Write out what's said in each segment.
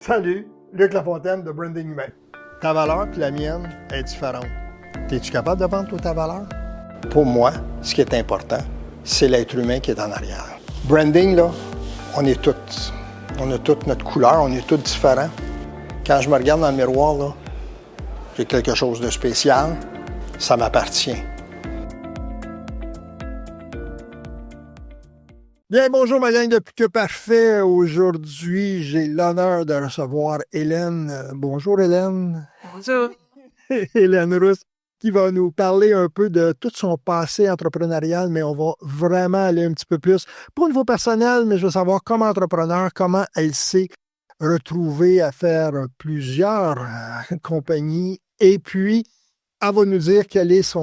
Salut, Luc Lafontaine de Branding Humain. Ta valeur et la mienne est différente. Es-tu capable de vendre toute ta valeur? Pour moi, ce qui est important, c'est l'être humain qui est en arrière. Branding, là, on est tous. On a toute notre couleur, on est tous différents. Quand je me regarde dans le miroir, là, j'ai quelque chose de spécial, ça m'appartient. Bien, bonjour ma gang de Plus que Parfait. Aujourd'hui, j'ai l'honneur de recevoir Hélène. Bonjour Hélène. Bonjour. Hélène Rousse, qui va nous parler un peu de tout son passé entrepreneurial, mais on va vraiment aller un petit peu plus, pas au niveau personnel, mais je veux savoir comme entrepreneur, comment elle s'est retrouvée à faire plusieurs compagnies. Et puis, elle va nous dire quel est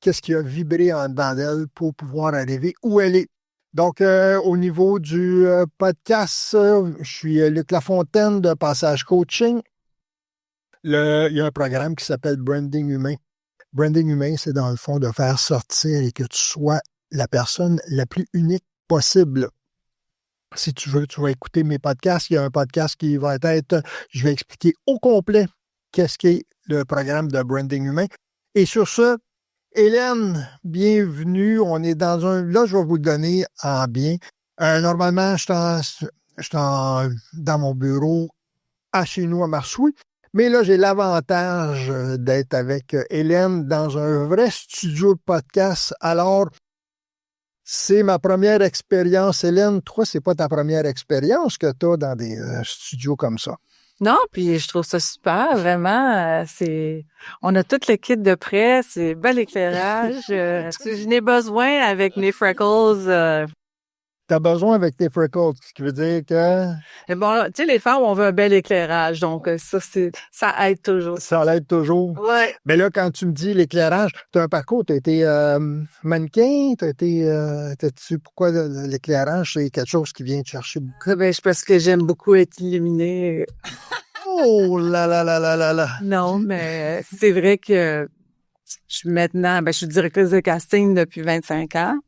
qu'est-ce qui a vibré en dedans d'elle pour pouvoir arriver où elle est. Donc, au niveau du podcast, je suis Luc Lafontaine de Passage Coaching. Il y a un programme qui s'appelle Branding Humain. Branding Humain, c'est dans le fond de faire sortir et que tu sois la personne la plus unique possible. Si tu veux, tu vas écouter mes podcasts. Il y a un podcast qui va être, je vais expliquer au complet qu'est-ce qu'est le programme de Branding Humain. Et sur ce, Hélène, bienvenue. On est là, je vais vous le donner en bien. Normalement, je suis dans mon bureau chez nous à Marsouis. Mais là, j'ai l'avantage d'être avec Hélène dans un vrai studio de podcast. Alors, c'est ma première expérience. Hélène, toi, c'est pas ta première expérience que tu as dans des studios comme ça. Non, puis je trouve ça super, vraiment. On a tout le kit de prêt, c'est bel éclairage. Si je n'ai besoin avec mes freckles. T'as besoin avec tes freckles, ce qui veut dire que... Bon, tu sais, les femmes, on veut un bel éclairage, donc ça aide toujours. Ça l'aide toujours. Ouais. Mais là, quand tu me dis l'éclairage, tu as un parcours, tu as été mannequin, pourquoi l'éclairage, c'est quelque chose qui vient te chercher beaucoup? Ben, parce que j'aime beaucoup être illuminée. Oh là là là là là là! Non, mais c'est vrai que je suis directrice de casting depuis 25 ans.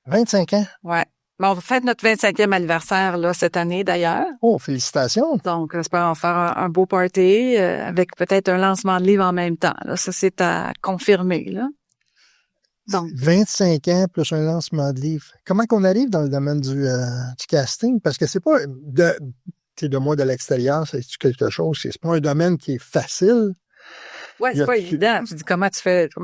25 ans? Ouais. Mais on va faire notre 25e anniversaire là cette année d'ailleurs. Oh, félicitations! Donc, j'espère en faire un beau party avec peut-être un lancement de livre en même temps. Là, ça, c'est à confirmer. Là. Donc, 25 ans plus un lancement de livre. Comment qu'on arrive dans le domaine du casting? Parce que c'est pas de moi de l'extérieur, c'est quelque chose. C'est pas un domaine qui est facile. ouais, c'est pas évident. Tu dis comment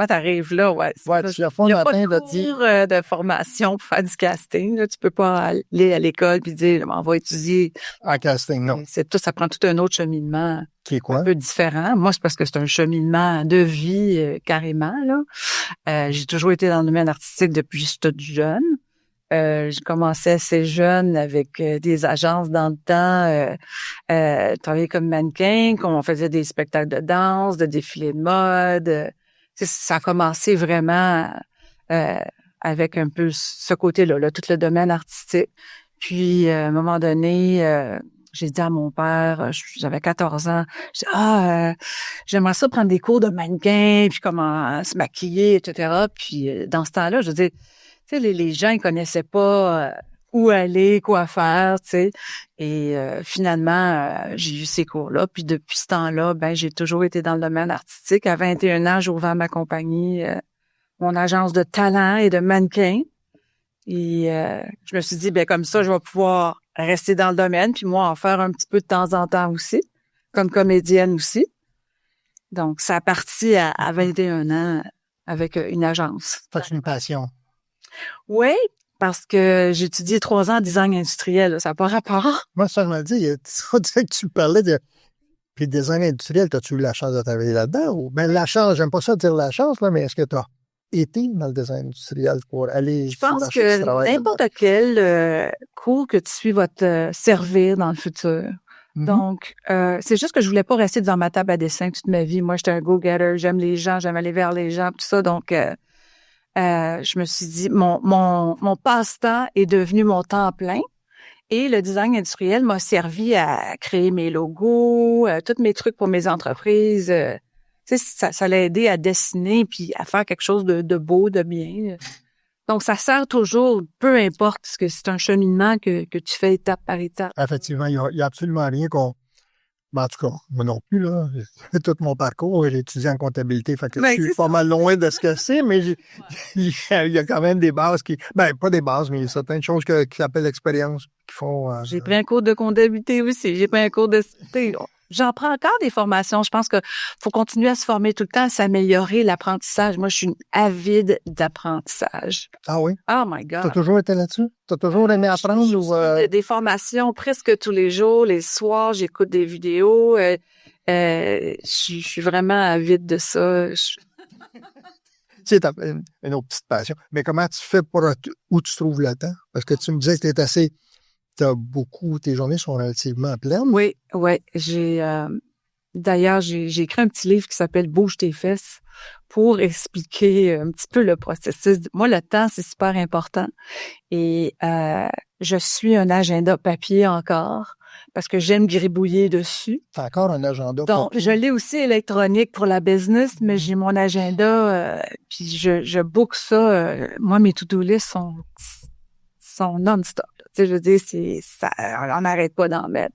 t'arrives là, ouais. Tu vas il y a pas de cours de formation pour faire du casting. Là. Tu peux pas aller à l'école puis dire on va étudier. En casting, non. Ça prend tout un autre cheminement. Qui est quoi? Un peu différent. Moi, c'est parce que c'est un cheminement de vie carrément. Là. J'ai toujours été dans le domaine artistique depuis que j'étais toute jeune. J'ai commencé assez jeune avec des agences dans le temps, travailler comme mannequin, on faisait des spectacles de danse, de défilés de mode. Ça a commencé vraiment avec un peu ce côté-là, là, tout le domaine artistique. Puis, à un moment donné, j'ai dit à mon père, j'avais 14 ans, j'ai dit, j'aimerais ça prendre des cours de mannequin, puis comment se maquiller, etc. Puis, dans ce temps-là, je dis, tu sais, les gens, ils connaissaient pas où aller, quoi faire, tu sais. Et finalement, j'ai eu ces cours-là. Puis depuis ce temps-là, j'ai toujours été dans le domaine artistique. À 21 ans, j'ai ouvert ma compagnie, mon agence de talent et de mannequin. Et je me suis dit, comme ça, je vais pouvoir rester dans le domaine, puis moi, en faire un petit peu de temps en temps aussi, comme comédienne aussi. Donc, ça a parti à 21 ans avec une agence. C'est une passion. Oui, parce que j'ai étudié 3 ans en design industriel. Là, ça n'a pas rapport. Moi, ça, je me dis, on dirait que tu parlais de... Puis design industriel, as-tu eu la chance de travailler là-dedans? Ou... Ben, la chance, j'aime pas ça dire la chance, là, mais est-ce que tu as été dans le design industriel pour aller... Je pense que n'importe quel cours que tu suis va te servir dans le futur. Mm-hmm. Donc, c'est juste que je voulais pas rester devant ma table à dessin toute ma vie. Moi, j'étais un go-getter, j'aime les gens, j'aime aller vers les gens, tout ça. Donc, je me suis dit, mon passe-temps est devenu mon temps plein. Et le design industriel m'a servi à créer mes logos, tous mes trucs pour mes entreprises. Ça l'a aidé à dessiner puis à faire quelque chose de beau, de bien. Donc, ça sert toujours, peu importe, parce que c'est un cheminement que tu fais étape par étape. Effectivement, il y a absolument rien Ben, en tout cas, moi non plus, là. Tout mon parcours, j'ai étudié en comptabilité, fait que Ben, je suis c'est pas ça. mal loin de ce que c'est, mais il y a quand même des bases pas des bases, mais il y a certaines choses qui s'appellent l'expérience, qui font, J'ai pris un cours de comptabilité aussi. J'ai pris un cours de... J'en prends encore des formations. Je pense que faut continuer à se former tout le temps, à s'améliorer l'apprentissage. Moi, je suis une avide d'apprentissage. ah oui? Oh my T'as God. toujours été là-dessus? T'as toujours aimé apprendre ou, Des formations presque tous les jours, les soirs, j'écoute des vidéos. Je suis vraiment avide de ça. tu sais, t'as une autre petite passion. Mais comment tu fais où tu trouves le temps? Parce que tu me disais que tes journées sont relativement pleines. Oui, ouais. D'ailleurs, j'ai écrit un petit livre qui s'appelle Bouge tes fesses pour expliquer un petit peu le processus. Moi, le temps, c'est super important. Et je suis un agenda papier encore parce que j'aime gribouiller dessus. T'as encore un agenda Donc, papier? je l'ai aussi électronique pour la business, mais j'ai mon agenda, puis je book ça. Moi, mes to-do lists sont non-stop. Tu sais, je veux dire, on n'arrête pas d'en mettre.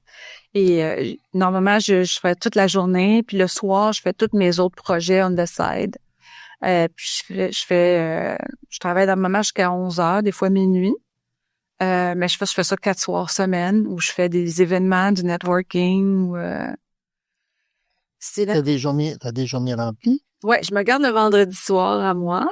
Et normalement, je fais toute la journée, puis le soir, je fais tous mes autres projets on the side. Puis je travaille normalement jusqu'à 11h, des fois minuit. Mais je fais ça 4 soirs semaine, où je fais des événements, du networking. T'as des journées remplies? Ouais, je me garde le vendredi soir à moi.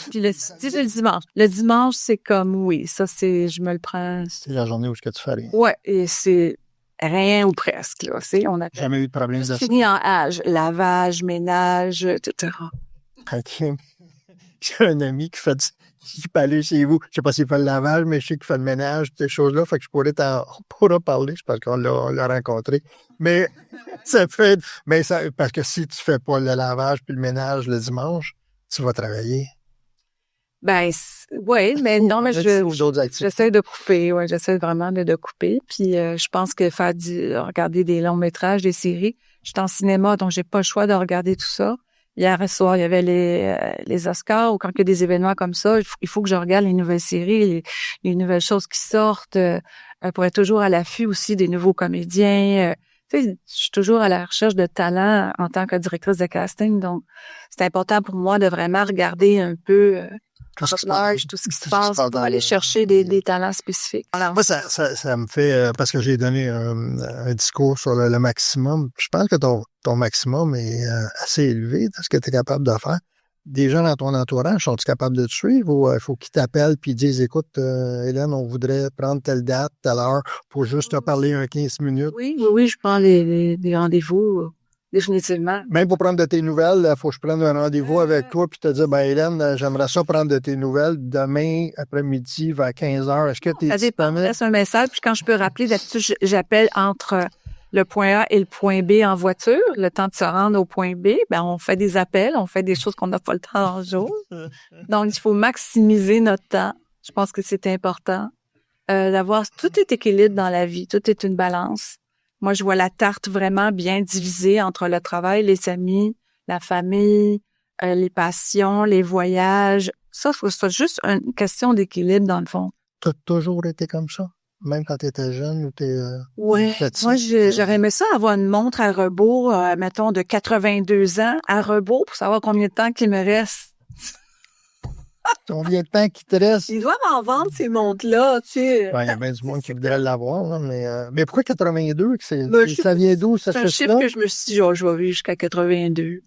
Puis c'est le dimanche. Le dimanche, c'est comme, oui, ça, je me le prends. C'est la journée où tu fais rien. Ouais, et c'est rien ou presque, là. On a Jamais eu de problème de ça. fini en âge. Lavage, ménage, etc. OK. J'ai un ami qui peut aller chez vous. Je sais pas s'il fait le lavage, mais je sais qu'il fait le ménage, ces choses-là. Fait que je pourrais parler, parce qu'on l'a rencontré. Mais parce que si tu fais pas le lavage puis le ménage le dimanche, tu vas travailler. Ben, ouais, mais non, mais d'autres activités. j'essaie de couper, ouais, j'essaie vraiment de couper. Puis je pense que regarder des longs métrages, des séries, je suis en cinéma, donc j'ai pas le choix de regarder tout ça. Hier soir, il y avait les Oscars, ou quand il y a des événements comme ça, il faut que je regarde les nouvelles séries, les nouvelles choses qui sortent, pour être toujours à l'affût aussi des nouveaux comédiens. Tu sais, je suis toujours à la recherche de talent en tant que directrice de casting, donc c'est important pour moi de vraiment regarder un peu tout ce qui se passe pour aller chercher des talents spécifiques. Alors, moi, ça me fait, parce que j'ai donné un discours sur le maximum. Je pense que ton maximum est assez élevé dans ce que tu es capable de faire. Des gens dans ton entourage, sont-ils capables de te suivre ou il faut qu'ils t'appellent puis disent, écoute, Hélène, on voudrait prendre telle date, telle heure pour juste te parler 15 minutes? Oui, je prends les rendez-vous. Définitivement. Même pour prendre de tes nouvelles, il faut que je prenne un rendez-vous avec toi puis te dire, ben Hélène, j'aimerais ça prendre de tes nouvelles demain après-midi vers 15h. Est-ce que tu es Ça dépend. Laisse un message, puis quand je peux rappeler, d'habitude, j'appelle entre le point A et le point B en voiture, le temps de se rendre au point B. Ben, on fait des appels, on fait des choses qu'on n'a pas le temps dans le jour. Donc, il faut maximiser notre temps. Je pense que c'est important d'avoir... Tout est équilibre dans la vie, tout est une balance. Moi, je vois la tarte vraiment bien divisée entre le travail, les amis, la famille, les passions, les voyages. Ça, c'est juste une question d'équilibre, dans le fond. Tu as toujours été comme ça? Même quand tu étais jeune ou t'es... Ouais. Moi, j'aurais aimé ça avoir une montre à rebours, mettons, de 82 ans à rebours pour savoir combien de temps qu'il me reste. Combien de temps qu'il te reste? Ils doivent en vendre, ces montres-là, tu sais. Ben, il y a bien du monde qui voudrait l'avoir, hein, mais pourquoi 82? Ça vient d'où, ça C'est un chiffre que je me suis dit, je vais vivre jusqu'à 82.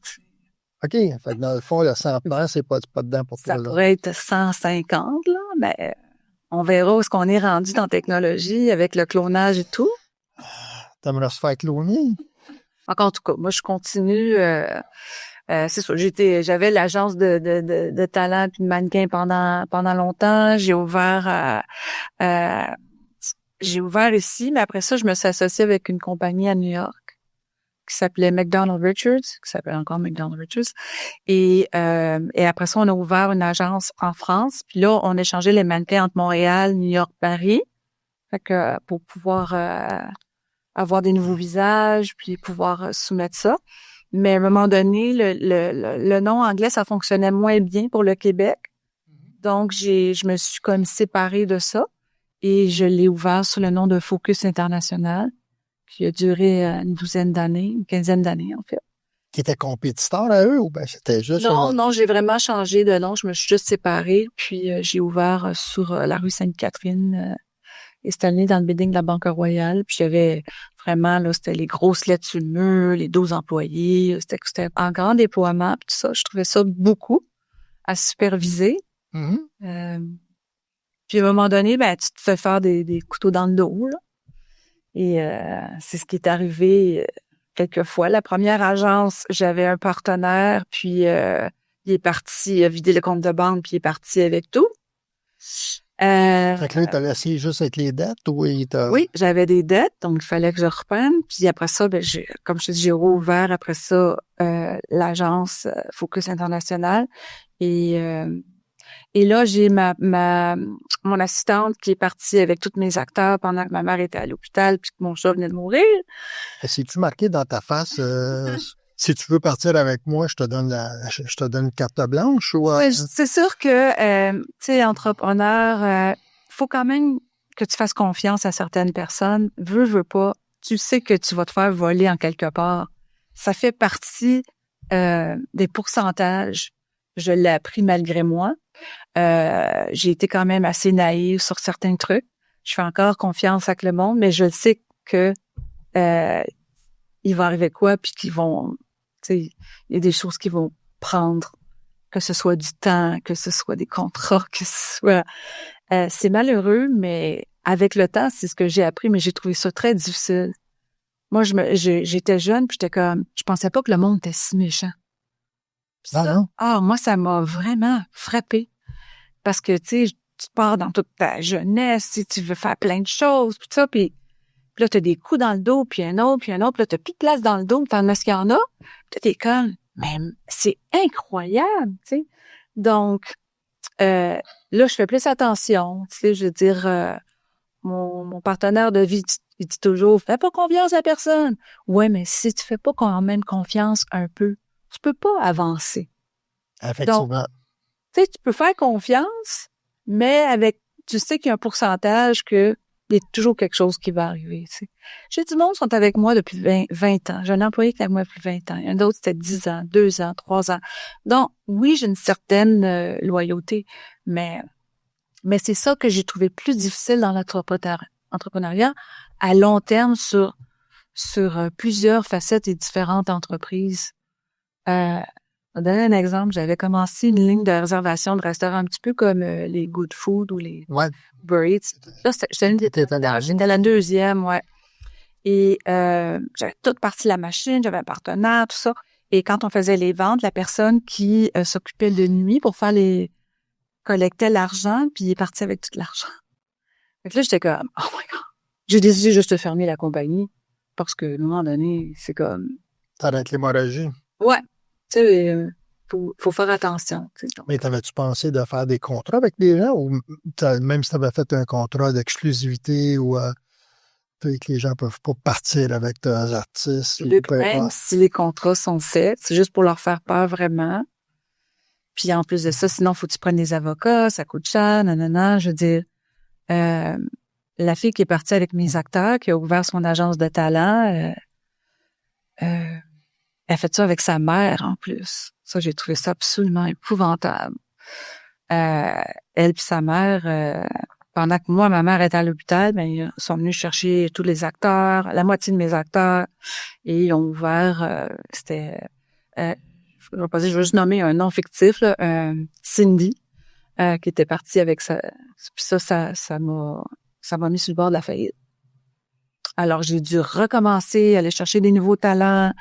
OK. Fait que dans le fond, le centenaire, c'est pas dedans pour toi, Ça là. pourrait être 150, là, mais on verra où est-ce qu'on est rendu dans la technologie avec le clonage et tout. T'aimerais se faire cloner? En tout cas, moi, je continue... c'est ça. J'avais l'agence de talent puis de mannequin pendant longtemps. J'ai ouvert ici, mais après ça, je me suis associée avec une compagnie à New York qui s'appelait McDonald Richards, qui s'appelle encore McDonald Richards. Et après ça, on a ouvert une agence en France. Puis là, on a échangé les mannequins entre Montréal, New York, Paris. Fait que pour pouvoir avoir des nouveaux visages, puis pouvoir soumettre ça. Mais à un moment donné, le nom anglais, ça fonctionnait moins bien pour le Québec. Donc, je me suis comme séparée de ça et je l'ai ouvert sous le nom de Focus International. qui a duré une douzaine d'années, une quinzaine d'années, en fait. Qui étaient compétiteurs à eux ou ben c'était juste... Non, j'ai vraiment changé de nom. Je me suis juste séparée. Puis, j'ai ouvert sur la rue Sainte-Catherine et c'était allé dans le building de la Banque Royale. Puis, il y avait vraiment, là, c'était les grosses lettres sur le mur, les 12 employés. C'était en grand déploiement. Puis tout ça, je trouvais ça beaucoup à superviser. Mm-hmm. Puis, à un moment donné, ben, tu te fais faire des couteaux dans le dos, là. Et c'est ce qui est arrivé quelquefois. La première agence, j'avais un partenaire, puis il est parti, il a vidé le compte de banque, puis il est parti avec tout. Fait que là, t'avais essayé juste avec les dettes ou il t'a... Oui, j'avais des dettes, donc il fallait que je reprenne. Puis après ça, ben, comme je te dis, j'ai rouvert après ça l'agence Focus International. Et là, j'ai mon assistante qui est partie avec tous mes acteurs pendant que ma mère était à l'hôpital puis que mon chat venait de mourir. C'est-tu marqué dans ta face si tu veux partir avec moi, je te donne une carte blanche ou C'est sûr que tu sais, entrepreneur, faut quand même que tu fasses confiance à certaines personnes. Veux pas, tu sais que tu vas te faire voler en quelque part. Ça fait partie des pourcentages. Je l'ai appris malgré moi. J'ai été quand même assez naïve sur certains trucs. Je fais encore confiance avec le monde, mais je sais que il va arriver quoi, puis qu'ils vont, tu sais, il y a des choses qui vont prendre, que ce soit du temps, que ce soit des contrats, que ce soit... c'est malheureux, mais avec le temps, c'est ce que j'ai appris, mais j'ai trouvé ça très difficile. Moi, j'étais jeune, puis j'étais comme... Je pensais pas que le monde était si méchant. Moi, ça m'a vraiment frappée. Parce que, tu sais, tu pars dans toute ta jeunesse, si tu veux faire plein de choses, puis ça, puis là, t'as des coups dans le dos, puis un autre, puis là, t'as plus de place dans le dos, t'en as ce qu'il y en a, puis t'es comme, mais c'est incroyable, tu sais. Donc, là, je fais plus attention, tu sais, je veux dire, mon partenaire de vie, il dit toujours, fais pas confiance à personne. Ouais, mais si tu fais pas quand même confiance un peu, tu peux pas avancer. Effectivement. Donc, tu sais, tu peux faire confiance, mais tu sais qu'il y a un pourcentage que il y a toujours quelque chose qui va arriver, tu sais. J'ai du monde qui sont avec moi depuis 20 ans. J'ai un employé qui est avec moi depuis 20 ans. Il y en a d'autres, c'était 10 ans, 2 ans, 3 ans. Donc, oui, j'ai une certaine loyauté, mais c'est ça que j'ai trouvé plus difficile dans l'entrepreneuriat à long terme sur plusieurs facettes et différentes entreprises. On va donner un exemple. J'avais commencé une ligne de réservation de restaurants un petit peu comme les Good Food ou les Uber Eats. Là, j'étais la deuxième, ouais. Et j'avais toute partie la machine, j'avais un partenaire, tout ça. Et quand on faisait les ventes, la personne qui s'occupait de nuit pour faire collectait l'argent, puis il est parti avec tout l'argent. Fait que là, j'étais comme, oh my God. J'ai décidé juste de fermer la compagnie parce que, à un moment donné, c'est comme... T'arrêtes l'hémorragie. Ouais. Tu sais, faut faire attention. Mais t'avais-tu pensé de faire des contrats avec des gens ou même si t'avais fait un contrat d'exclusivité ou que les gens peuvent pas partir avec tes artistes? Même si les contrats sont faits, c'est juste pour leur faire peur vraiment. Puis en plus de ça, sinon, faut que tu prennes des avocats, ça coûte cher, nanana. Je veux dire, la fille qui est partie avec mes acteurs, qui a ouvert son agence de talent, elle fait ça avec sa mère, en plus. Ça, j'ai trouvé ça absolument épouvantable. Elle puis sa mère, pendant que moi, ma mère était à l'hôpital, ben, ils sont venus chercher tous les acteurs, la moitié de mes acteurs, et ils ont ouvert, je vais pas dire, je vais juste nommer un nom fictif, là, Cindy, qui était partie avec ça. Puis ça m'a mis sur le bord de la faillite. Alors, j'ai dû recommencer, aller chercher des nouveaux talents,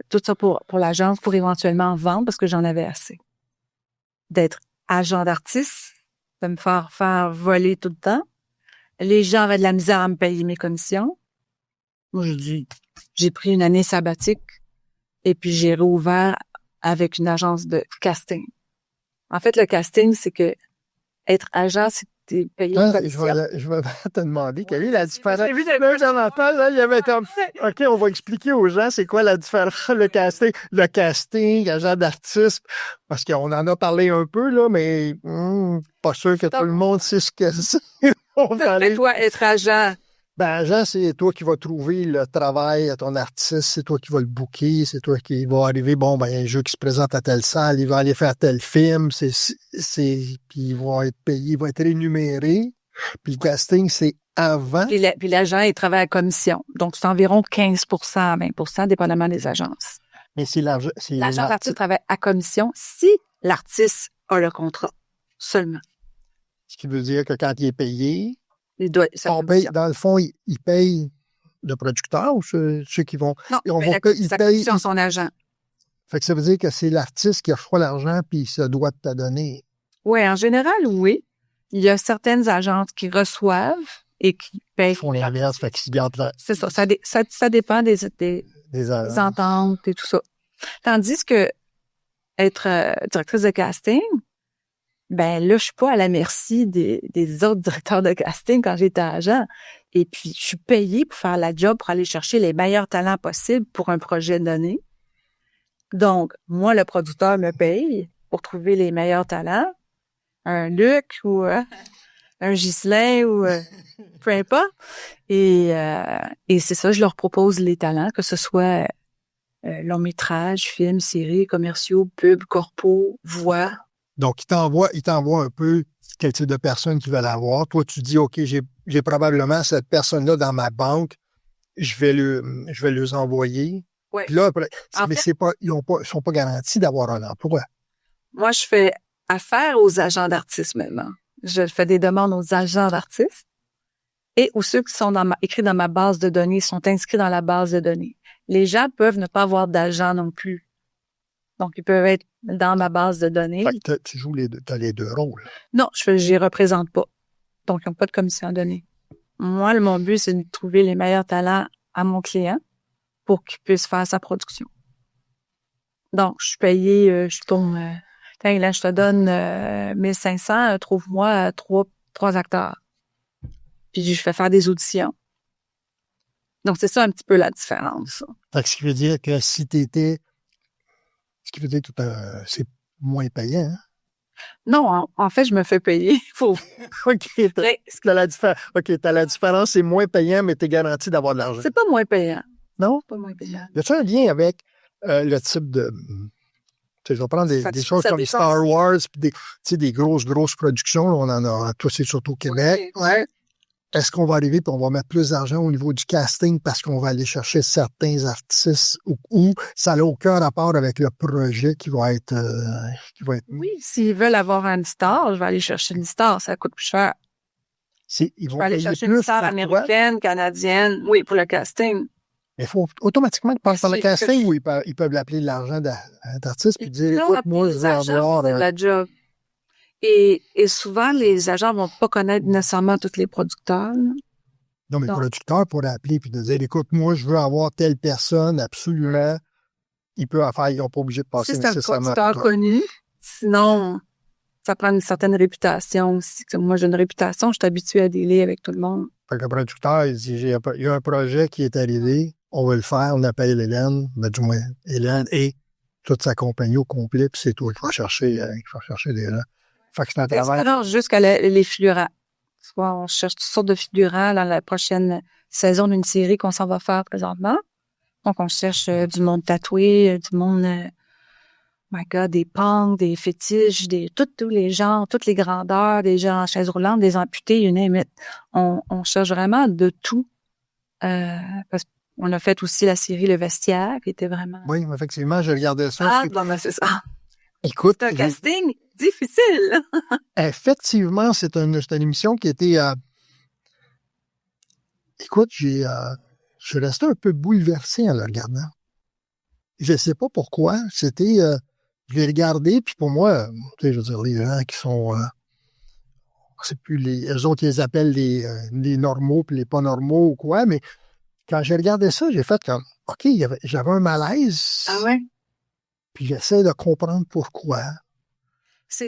tout ça pour l'agence, pour éventuellement vendre, parce que j'en avais assez. D'être agent d'artiste, de me faire voler tout le temps. Les gens avaient de la misère à me payer mes commissions. Moi, j'ai pris une année sabbatique et puis j'ai réouvert avec une agence de casting. En fait, le casting, c'est que être agent, c'est t'es payé une commission. Je vais te demander quelle est la différence. J'ai vu là, il y avait OK, on va expliquer aux gens c'est quoi la différence, le casting, agent d'artiste, parce qu'on en a parlé un peu, là, mais pas sûr que tout le monde sait ce que c'est. Toi, être agent, Ben, agent, c'est toi qui vas trouver le travail à ton artiste, c'est toi qui vas le booker, c'est toi qui va arriver, bon, ben, il y a un jeu qui se présente à telle salle, il va aller faire tel film, puis il va être payé, il va être rémunéré. Puis le casting, c'est avant. Puis l'agent, il travaille à commission. Donc, c'est environ 15% à 20%, dépendamment des agences. Mais c'est l'argent. L'agent d'artiste travaille à commission si l'artiste a le contrat seulement. Ce qui veut dire que quand il est payé, dans le fond, il paye le producteur ou ceux qui vont. Non, il paye son agent. Fait que ça veut dire que c'est l'artiste qui reçoit l'argent puis il se doit de te donner. Oui, en général, oui. Il y a certaines agences qui reçoivent et qui payent. Ils font l'inverse, fait qu'ils se gardent là. C'est ça. Ça dépend des ententes et tout ça. Tandis que être directrice de casting, ben là, je suis pas à la merci des autres directeurs de casting quand j'étais agent. Et puis, je suis payée pour faire la job, pour aller chercher les meilleurs talents possibles pour un projet donné. Donc, moi, le producteur me paye pour trouver les meilleurs talents. Un Luc ou un Ghislain ou peu importe. Et c'est ça, je leur propose les talents, que ce soit long métrage, film, série, commerciaux, pub, corpo, voix. Donc, il t'envoie un peu quel type de personnes qu'ils veulent avoir. Toi, tu dis, OK, j'ai probablement cette personne-là dans ma banque. Je vais les envoyer. Ouais. Puis là, mais ils sont pas garantis d'avoir un emploi. Moi, je fais affaire aux agents d'artistes maintenant. Je fais des demandes aux agents d'artistes et aux ceux qui sont écrits dans ma base de données, sont inscrits dans la base de données. Les gens peuvent ne pas avoir d'agent non plus. Donc, ils peuvent être dans ma base de données. Fait que tu joues t'as les deux rôles. Non, je les représente pas. Donc, ils n'ont pas de commission à donner. Moi, mon but, c'est de trouver les meilleurs talents à mon client pour qu'il puisse faire sa production. Donc, je suis payée, je tourne, là, je te donne 1500, trouve-moi trois acteurs. Puis, je fais faire des auditions. Donc, c'est ça un petit peu la différence. Fait que ce qui veut dire que c'est moins payant, hein? Non, en fait, je me fais payer. OK, t'as la différence, c'est moins payant, mais t'es garanti d'avoir de l'argent. C'est pas moins payant. Non? Pas moins payant. Y a-tu un lien avec le type de... Tu sais, je vais prendre des choses comme Star Wars, puis des grosses productions. Là, on en a, toi, c'est surtout au Québec. Ouais. Est-ce qu'on va arriver et on va mettre plus d'argent au niveau du casting parce qu'on va aller chercher certains artistes ou ça n'a aucun rapport avec le projet qui va être... Oui, s'ils veulent avoir une star, je vais aller chercher une star. Ça coûte plus cher. Je vais aller chercher une star américaine, canadienne. Oui, pour le casting. Mais il faut automatiquement passer par le casting ou ils peuvent l'appeler de l'argent d'artiste puis dire, écoute, moi, je vais avoir... la job. Et souvent, les agents vont pas connaître nécessairement tous les producteurs. Non, mais le producteur pourrait appeler puis dire, écoute, moi, je veux avoir telle personne, absolument. Ils n'ont pas obligé de passer nécessairement. C'est un producteur connu. Sinon, ça prend une certaine réputation aussi. Moi, j'ai une réputation, je suis habituée à dealer avec tout le monde. Fait que le producteur, il dit, il y a un projet qui est arrivé, on va le faire, on appelle Hélène, du moins Hélène et toute sa compagnie au complet, puis c'est toi qui vas chercher des gens. Fait que c'est un travail. Alors, jusqu'à les figurants. Soit on cherche toutes sortes de figurants dans la prochaine saison d'une série qu'on s'en va faire présentement. Donc, on cherche du monde tatoué, du monde, des punks, des fétiches, tous les genres, toutes les grandeurs, des gens en chaise roulante, des amputés, you name it. On cherche vraiment de tout. Parce qu'on a fait aussi la série Le Vestiaire, qui était vraiment... Oui, effectivement, je regardais ça. C'est ça. Écoute, c'est un casting difficile. Effectivement, c'est une émission qui était... Écoute, je suis resté un peu bouleversé en le regardant. Je ne sais pas pourquoi. C'était... je l'ai regardé, puis pour moi, tu sais, je veux dire, les gens qui sont... c'est plus eux autres, ils les appellent les normaux puis les pas normaux ou quoi, mais quand j'ai regardé ça, j'ai fait comme... OK, j'avais un malaise. Ah ouais? Puis j'essaie de comprendre pourquoi.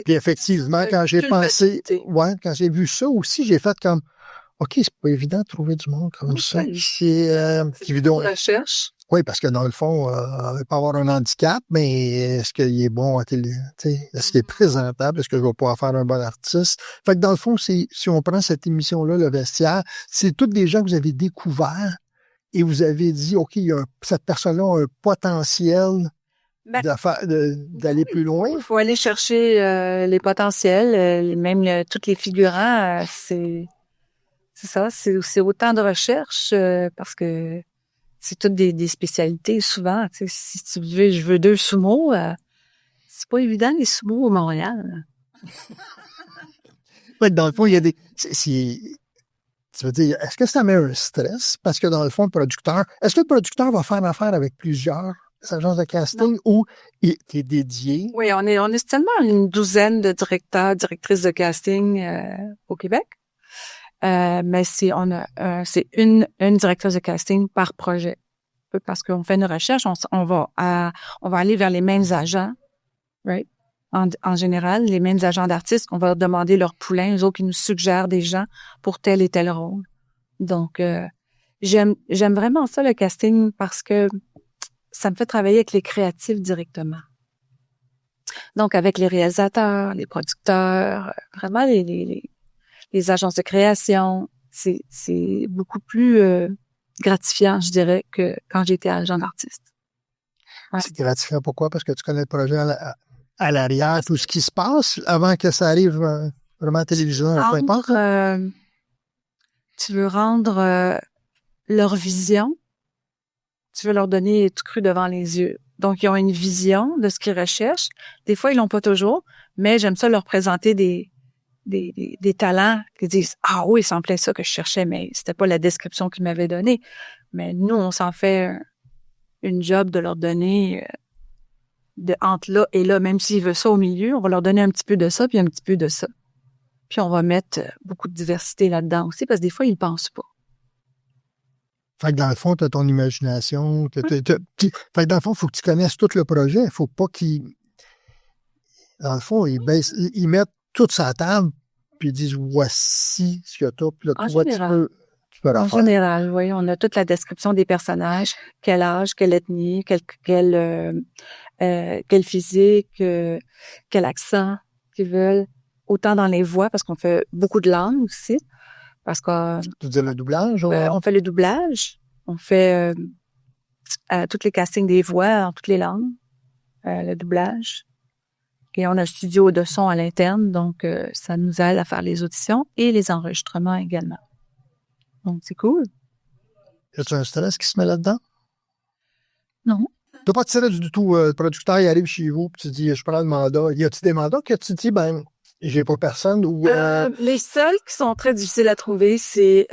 Puis effectivement, quand j'ai pensé... Ouais, quand j'ai vu ça aussi, j'ai fait comme... OK, c'est pas évident de trouver du monde comme ça. C'est une recherche. Oui, parce que dans le fond, il peut avoir un handicap, mais est-ce qu'il est bon à télé? Est-ce qu'il est présentable? Est-ce que je vais pouvoir faire un bon artiste? Fait que dans le fond, si on prend cette émission-là, Le Vestiaire, c'est toutes des gens que vous avez découverts et vous avez dit, OK, cette personne-là a un potentiel d'aller plus loin. Il faut aller chercher les potentiels, même tous les figurants, c'est ça, c'est autant de recherche parce que c'est toutes des spécialités souvent. Tu sais, si tu veux, je veux 2 sumo, c'est pas évident les sumos au Montréal. Ouais, dans le fond, il y a des. Tu veux dire, est-ce que ça met un stress? Parce que dans le fond, est-ce que le producteur va faire affaire avec plusieurs agences de casting ou il est dédié? Oui, on est seulement une douzaine de directrices de casting au Québec. Mais c'est une directrice de casting par projet. Parce qu'on fait une recherche, on va aller vers les mêmes agents, right? En général, les mêmes agents d'artistes, on va leur demander leur poulain, eux autres qui nous suggèrent des gens pour tel et tel rôle. Donc, j'aime vraiment ça, le casting, parce que ça me fait travailler avec les créatifs directement. Donc, avec les réalisateurs, les producteurs, vraiment les agences de création, c'est beaucoup plus gratifiant, je dirais, que quand j'étais agent d'artiste. Ouais. C'est gratifiant, pourquoi? Parce que tu connais le projet à l'arrière, tout ce qui se passe avant que ça arrive vraiment à la télévision, peu importe. Tu veux rendre leur vision, tu veux leur donner tout cru devant les yeux. Donc, ils ont une vision de ce qu'ils recherchent. Des fois, ils l'ont pas toujours, mais j'aime ça leur présenter des talents qui disent « Ah oui, c'est en plein ça que je cherchais, mais c'était pas la description qu'ils m'avaient donnée. » Mais nous, on s'en fait une job de leur donner de entre là et là, même s'ils veulent ça au milieu, on va leur donner un petit peu de ça puis un petit peu de ça. Puis on va mettre beaucoup de diversité là-dedans aussi, parce que des fois, ils ne pensent pas. Fait que dans le fond, tu as ton imagination. Fait que dans le fond, il faut que tu connaisses tout le projet. Il faut pas qu'ils... Dans le fond, ils mettent tout sur la table puis ils disent « Voici ce que tu as. » Puis là, toi, tu peux en général, oui. On a toute la description des personnages. Quel âge, quelle ethnie, quel physique, quel accent qu'ils veulent. Autant dans les voix, parce qu'on fait beaucoup de langues aussi. Parce que... Tu dis le doublage? On fait le doublage. On fait tous les castings des voix en toutes les langues. Le doublage. Et on a un studio de son à l'interne, donc ça nous aide à faire les auditions et les enregistrements également. Donc, c'est cool. Y a-tu un stress qui se met là-dedans? Non. Tu peux pas te tirer du tout. Le producteur, il arrive chez vous, puis tu dis, je prends le mandat. Y a-tu des mandats que tu dis, ben, j'ai pas personne? Ou les seuls qui sont très difficiles à trouver, c'est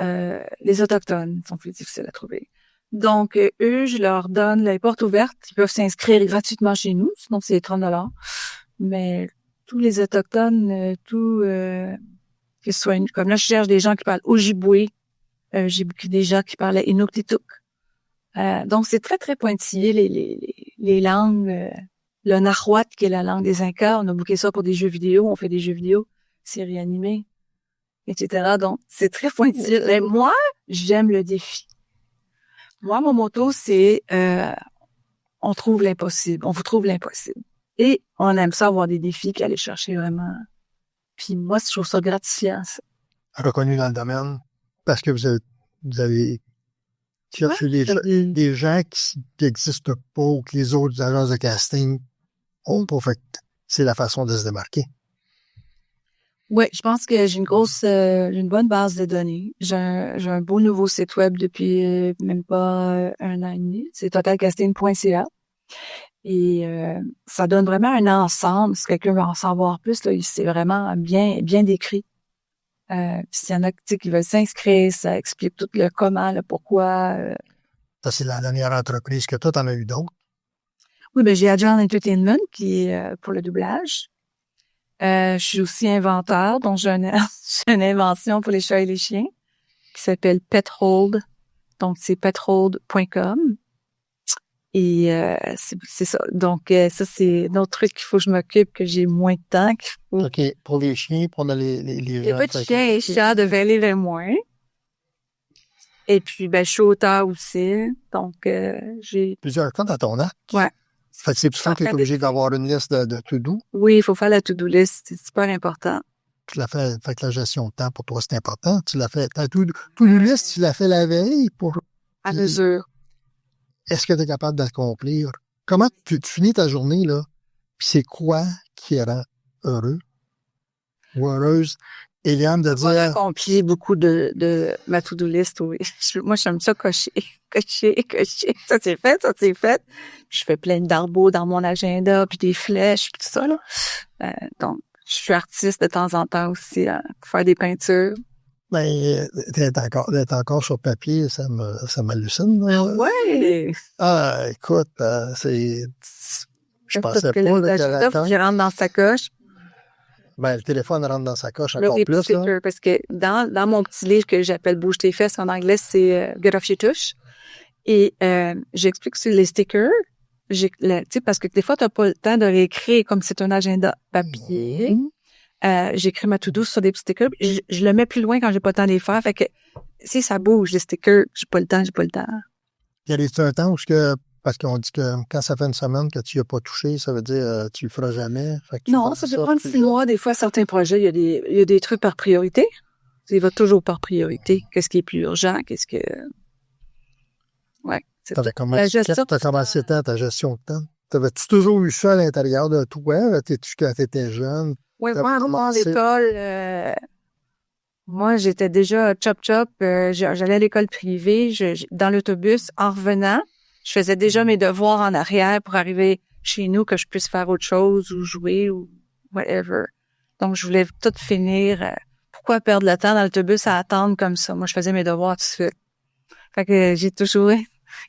les Autochtones. Ils sont plus difficiles à trouver. Donc, eux, je leur donne les portes ouvertes. Ils peuvent s'inscrire gratuitement chez nous, sinon c'est 30$. Mais tous les Autochtones, que ce soit comme là, je cherche des gens qui parlent Ojibwe. J'ai beaucoup des gens qui parlaient Inuktitut. Donc, c'est très, très pointillé, les langues. Le Nahuatl, qui est la langue des Incas, on a booké ça pour des jeux vidéo. On fait des jeux vidéo, séries animées, etc. Donc, c'est très pointillé. Mais moi, j'aime le défi. Moi, mon motto, c'est on trouve l'impossible. On vous trouve l'impossible. Et on aime ça avoir des défis puis aller chercher vraiment. Puis moi, je trouve ça gratifiant, ça. Reconnu dans le domaine, parce que vous avez cherché des gens qui n'existent pas ou que les autres agences de casting ont pas. Fait que c'est la façon de se démarquer. Oui, je pense que j'ai une bonne base de données. J'ai un beau nouveau site web depuis même pas 1 an et demi. C'est totalcasting.ca. Et ça donne vraiment un ensemble. Si quelqu'un veut en savoir plus, là, c'est vraiment bien décrit. S'il y en a qui veulent s'inscrire, ça explique tout le comment, le pourquoi. Ça, c'est la dernière entreprise que toi, t'en as eu d'autres. Oui, ben j'ai Agile Entertainment qui est pour le doublage. Je suis aussi inventeur, donc j'ai une invention pour les chats et les chiens qui s'appelle Pethold. Donc, c'est pethold.com. Et c'est ça. Donc, ça, c'est un autre truc qu'il faut que je m'occupe, que j'ai moins de temps. OK. Pour les chiens, pour les gens. Les petits chiens et chats devaient aller vers moins. Et puis, je suis auteur aussi. Donc, j'ai... Plusieurs temps dans ton acte. Ouais. Fait que c'est pour ça que tu es obligé d'avoir une liste de to-do. Oui, il faut faire la to-do list. C'est super important. Tu l'as fait que la gestion de temps, pour toi, c'est important. Tu l'as fait, ta to-do list, tu l'as fait la veille pour... À mesure. Est-ce que tu es capable d'accomplir? Comment tu finis ta journée, là? Puis c'est quoi qui rend heureux ou heureuse? Eliane, de J'ai dire... accompli beaucoup de ma to-do list, oui. Moi, j'aime ça cocher. Ça, c'est fait, ça, c'est fait. Je fais plein d'arbres dans mon agenda, puis des flèches, puis tout ça, là. Donc, je suis artiste de temps en temps aussi, à faire des peintures. Ben, d'être encore sur papier, ça m'hallucine. Ouais! Ah, écoute, je pensais pas là, que je rentre dans sa coche. Ben, le téléphone rentre dans sa coche Là, encore plus. Là. Parce que dans mon petit livre que j'appelle Bouge tes fesses, en anglais, c'est Get off your touche. Et j'explique sur les stickers. Parce que des fois, tu n'as pas le temps de réécrire comme c'est un agenda papier. J'écris ma to-do sur des petits stickers. Je le mets plus loin quand j'ai pas le temps de les faire. Fait que si ça bouge, les stickers, j'ai pas le temps. Il y a un temps où parce qu'on dit que quand ça fait une semaine que tu n'y as pas touché, ça veut dire tu le feras jamais. Non, ça peut prendre 6 mois. Des fois, certains projets, il y a des trucs par priorité. Il va toujours par priorité. Qu'est-ce qui est plus urgent? Ouais. T'as commencé ta gestion de temps? T'avais-tu toujours eu ça à l'intérieur de toi quand t'étais jeune? Oui, moi, à l'école, moi, j'étais déjà chop-chop. J'allais à l'école privée. Dans l'autobus, en revenant, je faisais déjà mes devoirs en arrière pour arriver chez nous, que je puisse faire autre chose ou jouer ou whatever. Donc, je voulais tout finir. Pourquoi perdre le temps dans l'autobus à attendre comme ça? Moi, je faisais mes devoirs tout de suite. Fait que j'ai toujours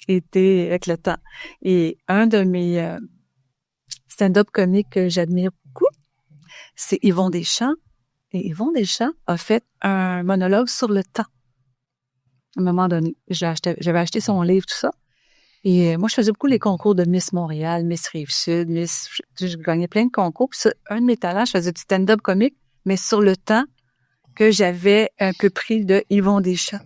été avec le temps. Et un de mes stand-up comiques que j'admire beaucoup, c'est Yvon Deschamps. Et Yvon Deschamps a fait un monologue sur le temps. À un moment donné, j'avais acheté son livre, tout ça. Et moi, je faisais beaucoup les concours de Miss Montréal, Miss Rive-Sud, je gagnais plein de concours. Puis ça, un de mes talents, je faisais du stand-up comique, mais sur le temps que j'avais un peu pris de Yvon Deschamps.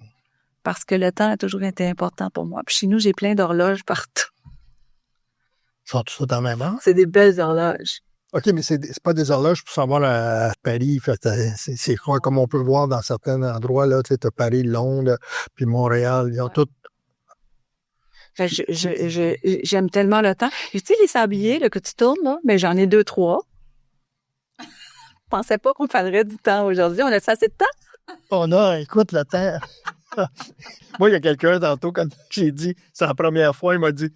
Parce que le temps a toujours été important pour moi. Puis chez nous, j'ai plein d'horloges partout. Sont tout ça dans la même heure? C'est des belles horloges. OK, mais c'est pas des horloges pour savoir à Paris. C'est quoi, comme on peut voir dans certains endroits, là, tu sais, t'as Paris, Londres, puis Montréal, ils ont tout. J'aime tellement le temps. Tu sais, les sabliers, là, que tu tournes, là, mais j'en ai 2, 3. Je pensais pas qu'on parlerait du temps aujourd'hui. On a assez de temps? On a, écoute, le temps. Moi, il y a quelqu'un tantôt, quand j'ai dit, c'est la première fois, il m'a dit,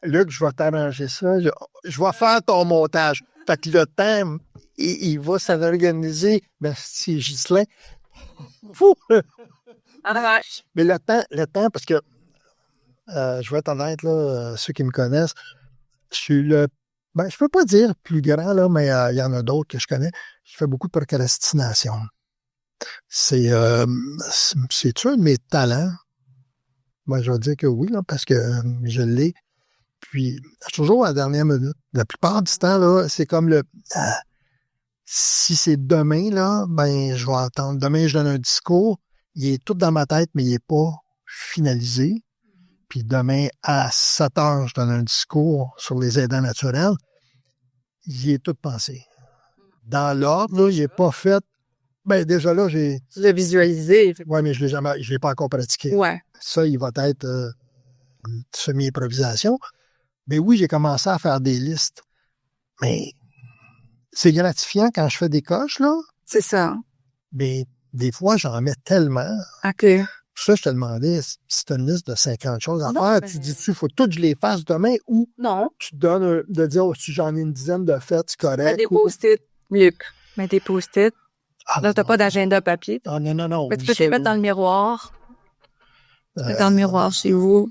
Luc, je vais t'arranger ça, je vais faire ton montage. Fait que le temps, il va s'organiser. Merci, Ghislain. Fou! Mais le temps, parce que je vais être honnête, là, ceux qui me connaissent, je suis je peux pas dire plus grand, là, mais il y en a d'autres que je connais. Je fais beaucoup de procrastination. C'est-tu un de mes talents? Moi, je vais dire que oui, là, parce que je l'ai. Puis, toujours à la dernière minute. La plupart du temps, là, c'est comme si c'est demain, là, ben, je vais attendre. Demain, je donne un discours. Il est tout dans ma tête, mais il n'est pas finalisé. Puis demain, à 7 heures, je donne un discours sur les aidants naturels. Il est tout pensé. Dans l'ordre, là, il n'est pas fait. Ben, déjà là, j'ai... Tu l'as visualisé. Oui, mais je ne l'ai pas encore pratiqué. Ouais. Ça, il va être semi-improvisation. Mais oui, j'ai commencé à faire des listes. Mais c'est gratifiant quand je fais des coches, là. C'est ça. Mais des fois, j'en mets tellement. OK. Pour ça, je te demandais, si tu as une liste de 50 choses à faire, tu dis-tu, il faut que je les fasse demain ou non. Tu te donnes de dire, si j'en ai une dizaine de faites, c'est correct. Mets des post-it, Luc. Mets des post-it. Là, tu n'as pas d'agenda papier. Ah, non. Mais tu peux te les mettre dans le miroir. Dans le miroir chez vous.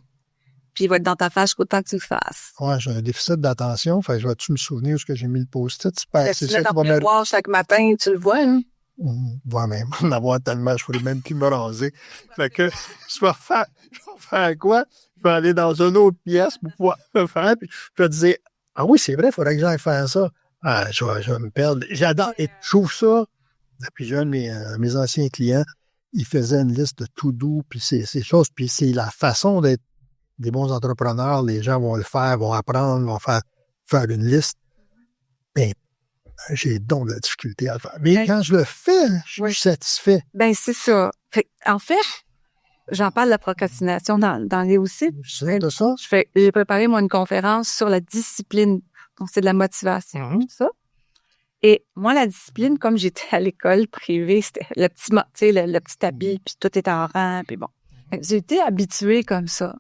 Puis il va être dans ta face jusqu'au temps que tu le fasses. Ouais, j'ai un déficit d'attention. Fait que je vais-tu me souvenir où est-ce que j'ai mis le post-it? C'est ça dans le miroir chaque matin, tu le vois, hein? Ouais, même. En avoir tellement, je pourrais même plus me raser. Fait que, je vais faire quoi? Je vais aller dans une autre pièce pour pouvoir le faire. Puis je vais te dire, ah oui, c'est vrai, il faudrait que j'aille faire ça. Ah, je vais me perdre. J'adore. Et je trouve ça, depuis jeune, mes anciens clients, il faisait une liste de to-do, puis ces choses, puis c'est la façon d'être des bons entrepreneurs. Les gens vont le faire, vont apprendre, vont faire une liste. Ben, j'ai donc de la difficulté à le faire. Mais quand je le fais, je suis satisfait. Ben, c'est ça. En fait, j'en parle de la procrastination dans les aussi. C'est de ça? J'ai préparé, moi, une conférence sur la discipline. Donc, c'est de la motivation, tout ça. Et moi, la discipline, comme j'étais à l'école privée, c'était le petit, tu sais, le petit tapis, puis tout était en rang, puis bon. J'ai été habituée comme ça.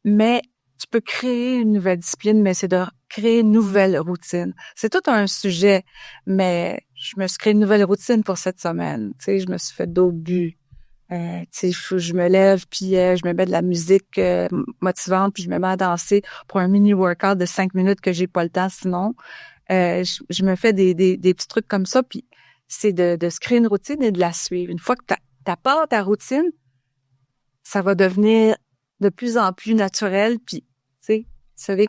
Mais tu peux créer une nouvelle discipline, mais c'est de créer une nouvelle routine. C'est tout un sujet, mais je me suis créé une nouvelle routine pour cette semaine. Tu sais, je me suis fait d'autres buts. Tu sais, je me lève, puis je me mets de la musique motivante, puis je me mets à danser pour un mini-workout de 5 minutes que j'ai pas le temps sinon. Je me fais des petits trucs comme ça, puis c'est de se créer une routine et de la suivre. Une fois que t'as pas ta routine, ça va devenir de plus en plus naturel, puis tu sais, ça vient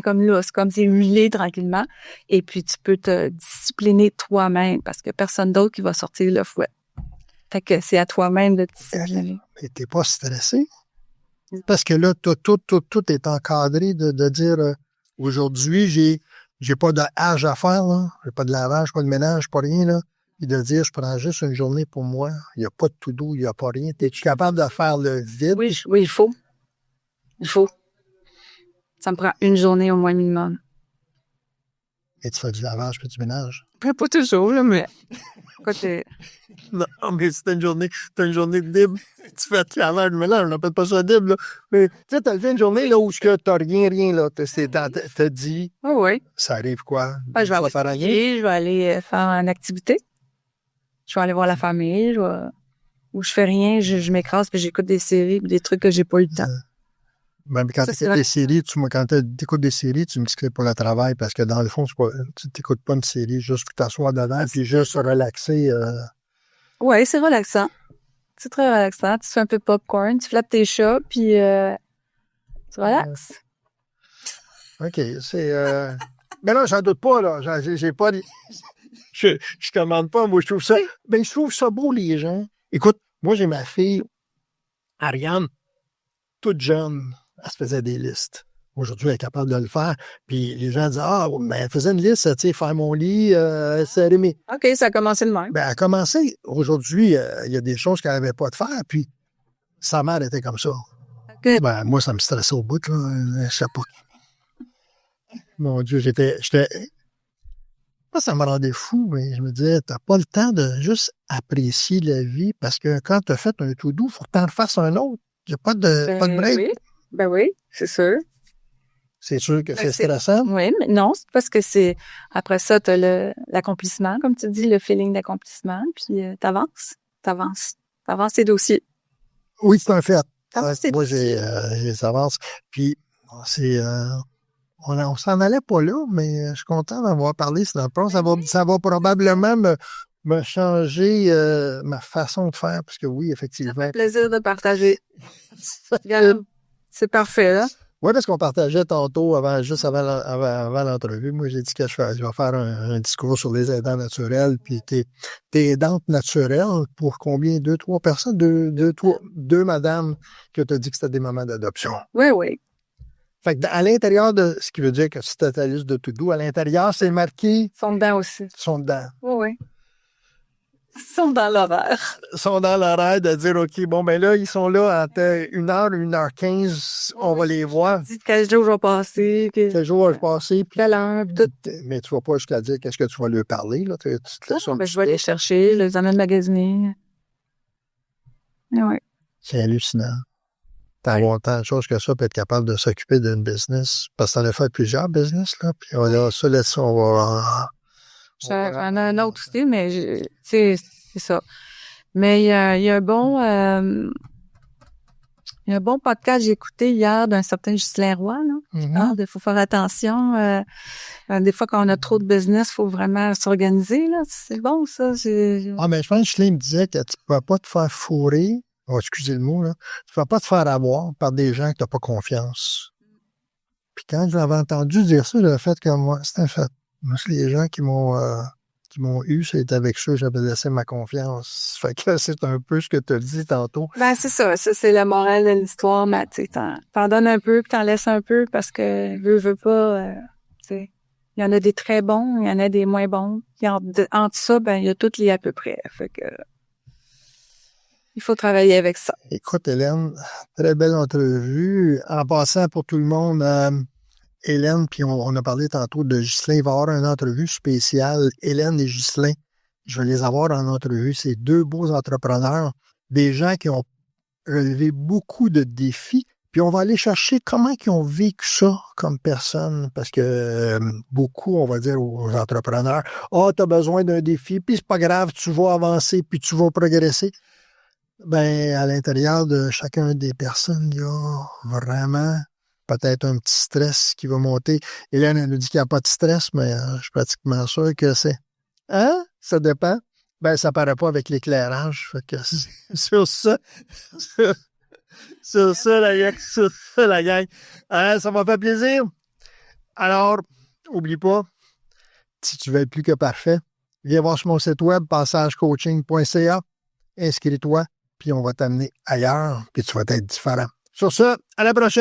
comme là, c'est comme c'est huilé tranquillement, et puis tu peux te discipliner toi-même parce que personne d'autre qui va sortir le fouet. Fait que c'est à toi-même de te discipliner. Mais t'es pas stressé? Parce que là, tout est encadré de dire aujourd'hui, j'ai pas de hache à faire, là. J'ai pas de lavage, pas de ménage, pas rien, là. Et de dire, je prends juste une journée pour moi. Il n'y a pas de tout-doux, il n'y a pas rien. Es-tu capable de faire le vide? Oui, il faut. Il faut. Ça me prend une journée au moins minimum. Et tu fais du lavage puis du ménage? Pas toujours, là, mais... Non, mais c'est une journée de libre. Tu fais du lavage, du ménage, on n'appelle pas ça libre, là. Mais tu sais, t'as levé une journée là, où tu n'as rien, là. T'as dit... Oh, oui. Ça arrive quoi? Je vais faire rien. Je vais aller faire une activité. Je vais aller voir la famille. Ou je fais rien, je m'écrase puis j'écoute des séries, des trucs que j'ai pas eu le temps. Ben, mais quand tu écoutes des séries, quand tu écoutes des séries, tu me dis que c'est pour le travail, parce que dans le fond, tu n'écoutes pas une série juste pour t'asseoir dedans puis juste relaxer. Oui, c'est relaxant. C'est très relaxant. Tu fais un peu de popcorn, tu flattes tes chats, puis tu relaxes. OK, c'est... Mais là, j'en doute pas, là. J'ai pas... Je commande pas, moi, je trouve ça... Ben, je trouve ça beau, les gens. Écoute, moi, j'ai ma fille, Ariane, toute jeune. Elle se faisait des listes. Aujourd'hui, elle est capable de le faire. Puis les gens disent, ben, elle faisait une liste, tu sais, faire mon lit, serrer mes... OK, ça a commencé de même. Ben, elle a commencé. Aujourd'hui, il y a des choses qu'elle n'avait pas de faire. Puis sa mère était comme ça. OK. Ben, moi, ça me stressait au bout, là. Je sais pas. Mon Dieu, j'étais... Ça me rendait fou, mais je me disais, t'as pas le temps de juste apprécier la vie parce que quand t'as fait un tout doux, il faut que t'en fasses un autre. Il n'y a pas de break. Oui. Ben oui, c'est sûr. C'est sûr que c'est stressant. Oui, mais non, c'est parce que c'est... Après ça, t'as l'accomplissement, comme tu dis, le feeling d'accomplissement, puis t'avances tes dossiers. Oui, c'est un fait. Moi, j'avance. Puis, c'est... on s'en allait pas là, mais je suis content d'avoir parlé. Ça va probablement me changer ma façon de faire, parce que oui, effectivement. Ça fait plaisir de partager. C'est parfait, là. Oui, parce qu'on partageait tantôt, juste avant l'entrevue. Moi, j'ai dit que je vais faire un discours sur les aidants naturels. Puis t'es aidante naturelle pour combien? 2-3 personnes? Deux madames que tu as dit que c'était des mamans d'adoption. Oui. Fait que à l'intérieur de ce qui veut dire que c'était ta liste de to-do, à l'intérieur, c'est marqué. Ils sont dedans aussi. Ils sont dedans. Oui. Ils sont dans l'horaire. Ils sont dans l'horaire de dire, OK, bon, ben là, ils sont là entre 1h, 1h15, on va les voir. Dis quel jour je vais passer. Quel jour je vais passer. Quelle heure, tout. Mais tu vas pas jusqu'à dire qu'est-ce que tu vas leur parler, là. Je vais les chercher, les amène magasiner. Oui. C'est hallucinant. D'avoir tant de choses que ça, puis être capable de s'occuper d'une business. Parce que t'en as fait plusieurs business, là. Puis ça, là-dessus, on va... J'en ai un autre aussi, mais c'est ça. Mais il y a un bon podcast que j'ai écouté hier d'un certain Ghislain Roy, là, qui parle de faut faire attention. Des fois, quand on a trop de business, il faut vraiment s'organiser, là. C'est bon, ça. mais je pense que Ghislain me disait que tu ne peux pas te faire fourrer. Oh, excusez le mot, là. Tu ne peux pas te faire avoir par des gens que tu n'as pas confiance. Puis quand je l'avais entendu dire ça, le fait que moi, c'est un fait. Moi, c'est les gens qui m'ont qui m'ont eu, c'est avec ça que j'avais laissé ma confiance. Fait que c'est un peu ce que tu as dit tantôt. Ben, c'est ça. Ça, c'est la morale de l'histoire, mais tu sais, t'en donnes un peu, puis t'en laisses un peu, parce que veux pas, tu sais. Il y en a des très bons, il y en a des moins bons. Puis entre ça, ben, il y a toutes les à peu près. Fait que, il faut travailler avec ça. Écoute, Hélène, très belle entrevue. En passant pour tout le monde, Hélène, puis on a parlé tantôt de Ghislain. Il va y avoir une entrevue spéciale. Hélène et Ghislain, je vais les avoir en entrevue. C'est deux beaux entrepreneurs, des gens qui ont relevé beaucoup de défis. Puis on va aller chercher comment ils ont vécu ça comme personne. Parce que beaucoup, on va dire aux entrepreneurs, « Ah, tu as besoin d'un défi, puis c'est pas grave, tu vas avancer, puis tu vas progresser. » Ben, à l'intérieur de chacun des personnes, il y a vraiment peut-être un petit stress qui va monter. Hélène, elle nous dit qu'il n'y a pas de stress, mais je suis pratiquement sûr que c'est. Hein? Ça dépend. Ben, ça paraît pas avec l'éclairage. Fait que sur ça, sur ça, la gang. Hein, ça m'a fait plaisir. Alors, oublie pas, si tu veux être plus que parfait, viens voir sur mon site web, passagecoaching.ca, inscris-toi, puis on va t'amener ailleurs, puis tu vas être différent. Sur ça, à la prochaine!